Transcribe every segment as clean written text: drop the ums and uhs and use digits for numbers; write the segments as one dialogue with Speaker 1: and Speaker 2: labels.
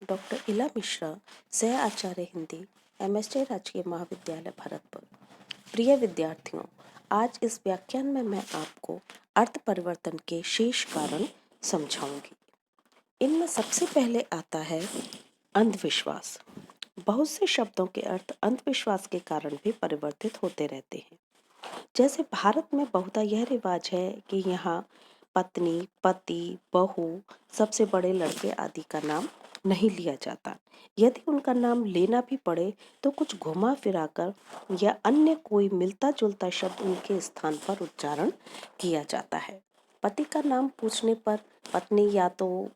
Speaker 1: Doctor इला मिश्रा, सह आचार्य Hindi, MST राजकीय महाविद्यालय भरतपुर। प्रिय विद्यार्थियों, आज इस व्याख्यान में मैं आपको अर्थ परिवर्तन के शेष कारण समझाऊंगी। इनमें सबसे पहले आता है अंधविश्वास। बहुत से शब्दों के अर्थ अंधविश्वास के कारण भी परिवर्तित होते रहते हैं। जैसे भारत में बहुधा यह रिवाज है कि यहाँ पत्नी, पति, बहू, सबसे बड़े लड़के आदि का नाम नहीं लिया जाता। यदि उनका नाम लेना भी पड़े तो कुछ घुमा फिराकर या अन्य कोई मिलता जुलता शब्द उनके स्थान पर उच्चारण किया जाता है। पति का नाम पूछने पर पत्नी या तो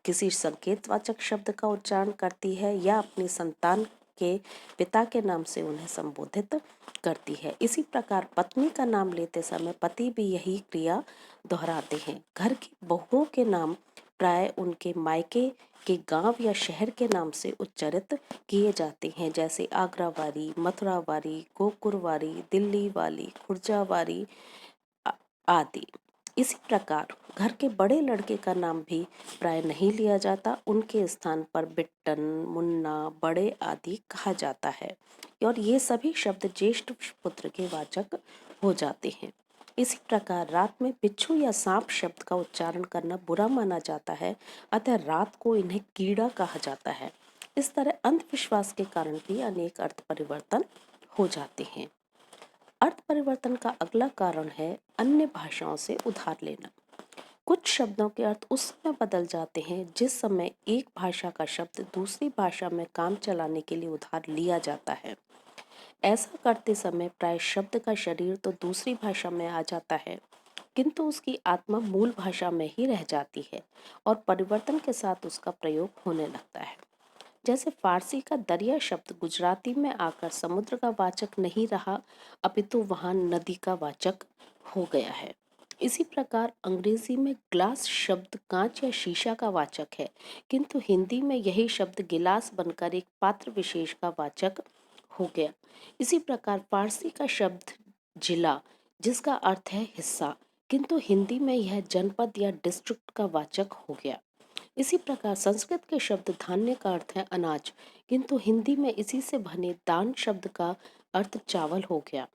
Speaker 1: किसी संकेतवाचक शब्द का उच्चारण करती है या अपनी संतान के पिता के नाम से उन्हें संबोधित करती है। इसी प्रकार पत्नी का नाम लेते समय पति भी यही क्रिया दोहराते हैं। घर की बहुओं के नाम प्राय उनके मायके के गांव या शहर के नाम से उच्चारित किए जाते हैं, जैसे आगरा वाली, मथुरा वाली, गोकुर वाली, दिल्ली वाली, खुर्जा वाली आदि। इसी प्रकार घर के बड़े लड़के का नाम भी प्राय नहीं लिया जाता, उनके स्थान पर बिट्टन, मुन्ना, बड़े आदि कहा जाता है और ये सभी शब्द ज्येष्ठ पुत्र के वाचक हो जाते हैं। इसी प्रकार रात में बिच्छू या सांप शब्द का उच्चारण करना बुरा माना जाता है, अतः रात को इन्हें कीड़ा कहा जाता है। इस तरह अंधविश्वास के कारण भी अनेक अर्थ परिवर्तन हो जाते हैं। अर्थ परिवर्तन का अगला कारण है अन्य भाषाओं से उधार लेना। कुछ शब्दों के अर्थ उस समय बदल जाते हैं जिस समय एक भाषा का शब्द दूसरी भाषा में काम चलाने के लिए उधार लिया जाता है। ऐसा करते समय प्राय शब्द का शरीर तो दूसरी भाषा में आ जाता है, किंतु उसकी आत्मा मूल भाषा में ही रह जाती है और परिवर्तन के साथ उसका प्रयोग होने लगता है। जैसे फारसी का दरिया शब्द गुजराती में आकर समुद्र का वाचक नहीं रहा, अपितु वहां नदी का वाचक हो गया है। इसी प्रकार अंग्रेजी में ग्लास शब्द कांच या शीशा का वाचक है, किंतु हिंदी में यही शब्द गिलास बनकर एक पात्र विशेष का वाचक हो गया। इसी प्रकार फारसी का शब्द जिला, जिसका अर्थ है हिस्सा, किंतु हिंदी में यह जनपद या डिस्ट्रिक्ट का वाचक हो गया। इसी प्रकार संस्कृत के शब्द धान्य का अर्थ है अनाज, किंतु हिंदी में इसी से बने दान शब्द का अर्थ चावल हो गया।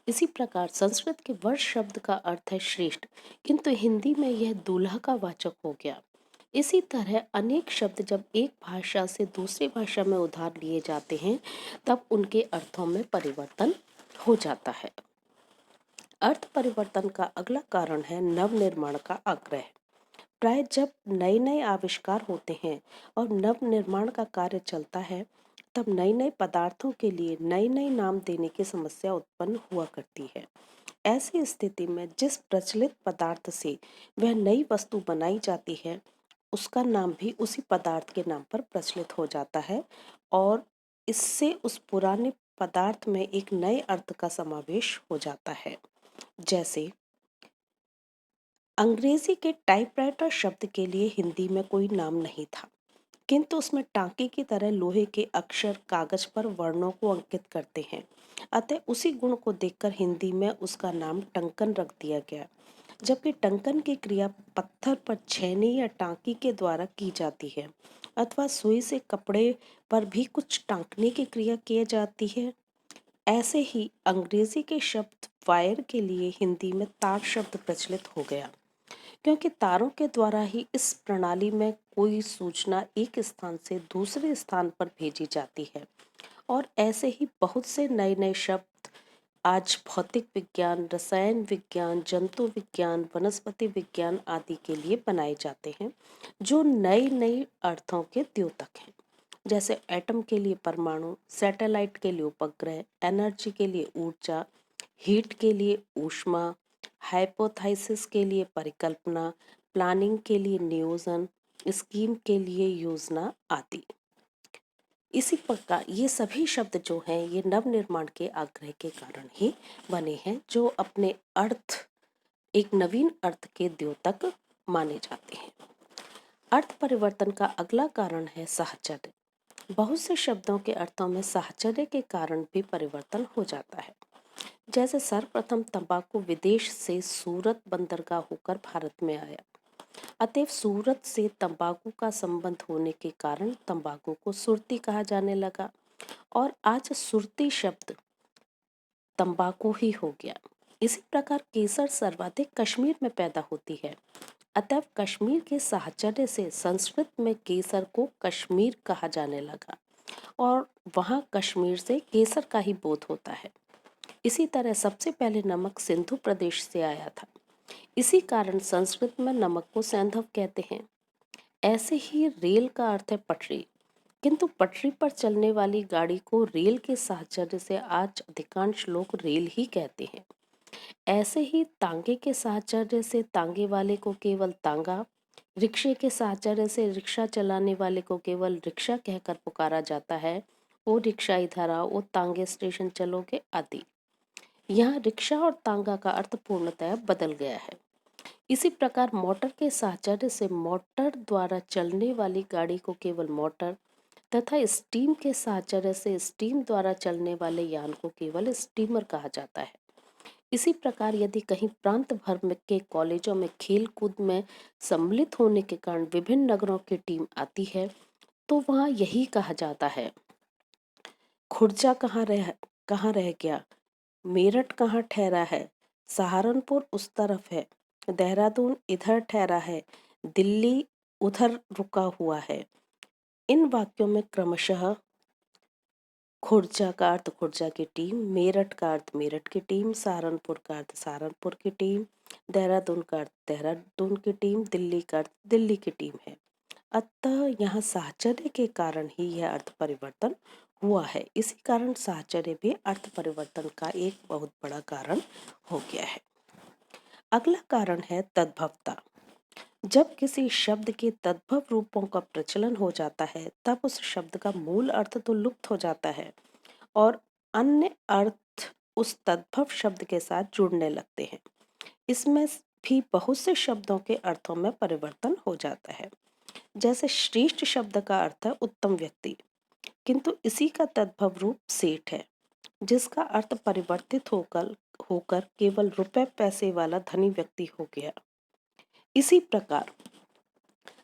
Speaker 1: इसी प्रकार संस्कृत के वर्ष शब्द का अर्थ है श्रेष्ठ, किंतु हिंदी में यह दूल्हा का वाचक हो गया। इसी तरह अनेक शब्द जब एक भाषा से दूसरी भाषा में उधार लिए जाते हैं तब उनके अर्थों में परिवर्तन हो जाता है। अर्थ परिवर्तन का अगला कारण है नवनिर्माण का आग्रह। प्राय जब नए नए आविष्कार होते हैं और नव निर्माण का कार्य चलता है, तब नए नए पदार्थों के लिए नए नए नाम देने की समस्या उत्पन्न हुआ करती है। ऐसी स्थिति में जिस प्रचलित पदार्थ से वह नई वस्तु बनाई जाती है, उसका नाम भी उसी पदार्थ के नाम पर प्रचलित हो जाता है और इससे उस पुराने पदार्थ में एक नए अर्थ का समावेश हो जाता है। जैसे अंग्रेजी के टाइपराइटर शब्द के लिए हिंदी में कोई नाम नहीं था, किंतु उसमें टांके की तरह लोहे के अक्षर कागज पर वर्णों को अंकित करते हैं, अतः उसी गुण को देखकर हिंदी में उसका नाम टंकन रख दिया गया। जबकि टंकन की क्रिया पत्थर पर छेनी या टांकी के द्वारा की जाती है, अथवा सुई से कपड़े पर भी कुछ टांकने की क्रिया की जाती है। ऐसे ही अंग्रेजी के शब्द वायर के लिए हिंदी में तार शब्द प्रचलित हो गया, क्योंकि तारों के द्वारा ही इस प्रणाली में कोई सूचना एक स्थान से दूसरे स्थान पर भेजी जाती है। और ऐसे ही बहुत से नए नए शब्द आज भौतिक विज्ञान, रसायन विज्ञान, जंतु विज्ञान, वनस्पति विज्ञान आदि के लिए बनाए जाते हैं, जो नए नए अर्थों के द्योतक हैं। जैसे एटम के लिए परमाणु, सैटेलाइट के लिए उपग्रह, एनर्जी के लिए ऊर्जा, हीट के लिए ऊष्मा, हाइपोथेसिस के लिए परिकल्पना, प्लानिंग के लिए नियोजन, स्कीम के लिए योजना आदि। इसी प्रकार ये सभी शब्द जो हैं ये नवनिर्माण के आग्रह के कारण ही बने हैं, जो अपने अर्थ एक नवीन अर्थ के द्योतक माने जाते हैं। अर्थ परिवर्तन का अगला कारण है साहचर्य। बहुत से शब्दों के अर्थों में साहचर्य के कारण भी परिवर्तन हो जाता है। जैसे सर्वप्रथम तंबाकू विदेश से सूरत बंदरगाह होकर भारत में आया। अतएव सूरत से तंबाकू का संबंध होने के कारण तंबाकू को सुरती कहा जाने लगा और आज सुरती शब्द तंबाकू ही हो गया। इसी प्रकार केसर सर्वाधिक कश्मीर में पैदा होती है। अतः कश्मीर के साहचर्य से संस्कृत में केसर को कश्मीर कहा जाने लगा और वहाँ कश्मीर से केसर का ही बोध होता है। इसी तरह सबसे पहले नमक सिंधु प्रदेश से आया था। इसी कारण संस्कृत में नमक को सैंधव कहते हैं। ऐसे ही रेल का अर्थ है पटरी, किंतु पटरी पर चलने वाली गाड़ी को रेल के साहचर्य से आज अधिकांश लोग रेल ही कहते हैं। ऐसे ही तांगे के साहचर्य से तांगे वाले को केवल तांगा, रिक्शे के साहचर्य से रिक्शा चलाने वाले को केवल रिक्शा कहकर पुकारा जाता है। ओ रिक्शा इधर आओ, ओ तांगे स्टेशन चलोगे आदि। यहाँ रिक्शा और तांगा का अर्थ पूर्णतः बदल गया है। इसी प्रकार मोटर के साहचर्य से मोटर द्वारा चलने वाली गाड़ी को केवल मोटर तथा स्टीम के साहचर्य से स्टीम द्वारा चलने वाले यान को केवल स्टीमर कहा जाता है। इसी प्रकार यदि कहीं प्रांत भर में के कॉलेजों में खेल कूद में सम्मिलित होने के कारण विभिन्न नगरों की टीम आती है तो वहाँ यही कहा जाता है, खुर्जा कहाँ रह गया, मेरठ कहाँ ठहरा है, सहारनपुर उस तरफ है, देहरादून इधर ठहरा है, दिल्ली उधर रुका हुआ है। इन वाक्यों में क्रमशः खुर्जा का अर्थ खुर्जा की टीम, मेरठ का अर्थ मेरठ की टीम, सहारनपुर का अर्थ सहारनपुर की टीम, देहरादून का अर्थ देहरादून की टीम, दिल्ली का अर्थ दिल्ली की टीम है। अतः यहाँ साहचर्य के कारण ही यह अर्थ परिवर्तन हुआ है। इसी कारण साहचर्य भी अर्थ परिवर्तन का एक बहुत बड़ा कारण हो गया है। अगला कारण है तद्भवता। जब किसी शब्द के तद्भव रूपों का प्रचलन हो जाता है तब उस शब्द का मूल अर्थ तो लुप्त हो जाता है और अन्य अर्थ उस तद्भव शब्द के साथ जुड़ने लगते हैं। इसमें भी बहुत से शब्दों के अर्थों में परिवर्तन हो जाता है। जैसे श्रेष्ठ शब्द का अर्थ है उत्तम व्यक्ति, किंतु इसी का तद्भव रूप सेठ है, जिसका अर्थ परिवर्तित होकर होकर केवल रुपए पैसे वाला धनी व्यक्ति हो गया। इसी प्रकार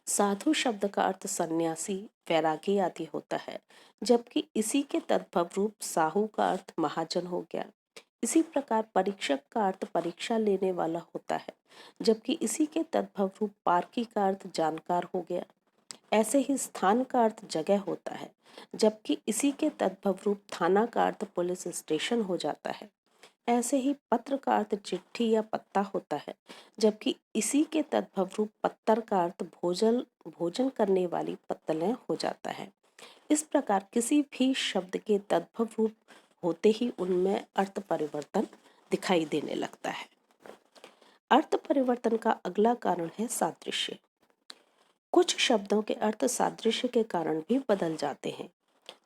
Speaker 1: साधु शब्द का अर्थ सन्यासी, वैरागी आदि होता है, जबकि इसी के तद्भव रूप साहू का अर्थ महाजन हो गया। इसी प्रकार परीक्षक का अर्थ परीक्षा लेने वाला होता है, जबकि इसी के तद्भव रूप पारखी का अर्थ जानकार हो गया। ऐसे ही स्थान का अर्थ जगह होता है, जबकि इसी के तद्भव रूप थाना का अर्थ पुलिस स्टेशन हो जाता है। ऐसे ही पत्र का अर्थ चिट्ठी या पत्ता होता है, जबकि इसी के तद्भव रूप पत्तर का अर्थ भोजन भोजन करने वाली पत्तलें हो जाता है। इस प्रकार किसी भी शब्द के तद्भव रूप होते ही उनमें अर्थ परिवर्तन दिखाई देने लगता है। अर्थ परिवर्तन का अगला कारण है सादृश्य। कुछ शब्दों के अर्थ सादृश्य के कारण भी बदल जाते हैं।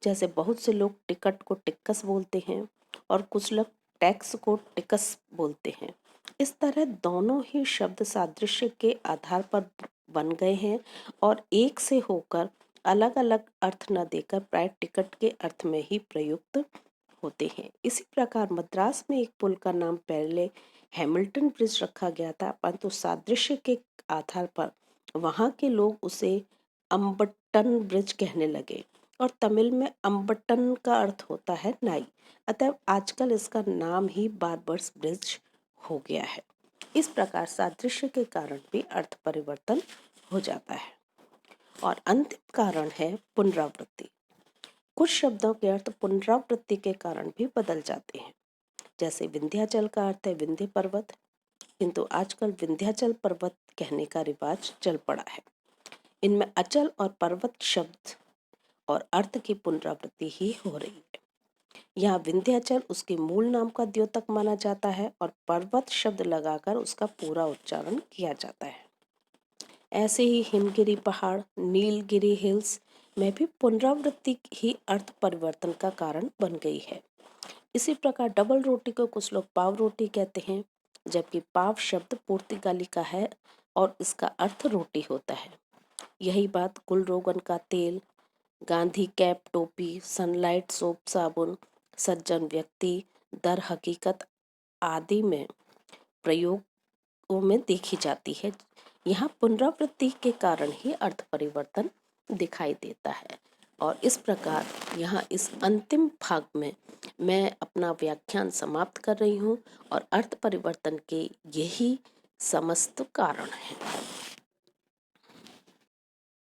Speaker 1: जैसे बहुत से लोग टिकट को टिक्कस बोलते हैं और कुछ लोग टैक्स को टिकस बोलते हैं। इस तरह दोनों ही शब्द सादृश्य के आधार पर बन गए हैं और एक से होकर अलग अलग अर्थ न देकर प्राय टिकट के अर्थ में ही प्रयुक्त होते हैं। इसी प्रकार मद्रास में एक पुल का नाम पहले हैमिल्टन ब्रिज रखा गया था, परंतु सादृश्य के आधार पर वहाँ के लोग उसे अम्बट्टन ब्रिज कहने लगे और तमिल में अम्बट्टन का अर्थ होता है नाई। अतः आजकल इसका नाम ही बार्बर्स ब्रिज हो गया है। इस प्रकार सादृश्य के कारण भी अर्थ परिवर्तन हो जाता है। और अंतिम कारण है पुनरावृत्ति। कुछ शब्दों के अर्थ पुनरावृत्ति के कारण भी बदल जाते हैं। जैसे विंध्याचल का अर्थ है विंध्य पर्वत, किंतु आजकल विंध्याचल पर्वत कहने का रिवाज चल पड़ा है। इनमें अचल और पर्वत शब्द और अर्थ की पुनरावृत्ति ही हो रही है। यहाँ विंध्याचल उसके मूल नाम का द्योतक माना जाता है और पर्वत शब्द लगाकर उसका पूरा उच्चारण किया जाता है। ऐसे ही हिमगिरी पहाड़, नीलगिरी हिल्स में भी पुनरावृत्ति ही अर्थ परिवर्तन का कारण बन गई है। इसी प्रकार डबल रोटी को कुछ लोग पाव रोटी कहते हैं, जबकि पाव शब्द पुर्तगाली का है और इसका अर्थ रोटी होता है। यही बात गुल रोगन का तेल, गांधी कैप टोपी, सनलाइट सोप साबुन, सज्जन व्यक्ति, दर हकीकत आदि में प्रयोगों में देखी जाती है। यहाँ पुनरावृत्ति के कारण ही अर्थ परिवर्तन दिखाई देता है। और इस प्रकार यहाँ इस अंतिम भाग में मैं अपना व्याख्यान समाप्त कर रही हूँ और अर्थ परिवर्तन के यही समस्त कारण हैं।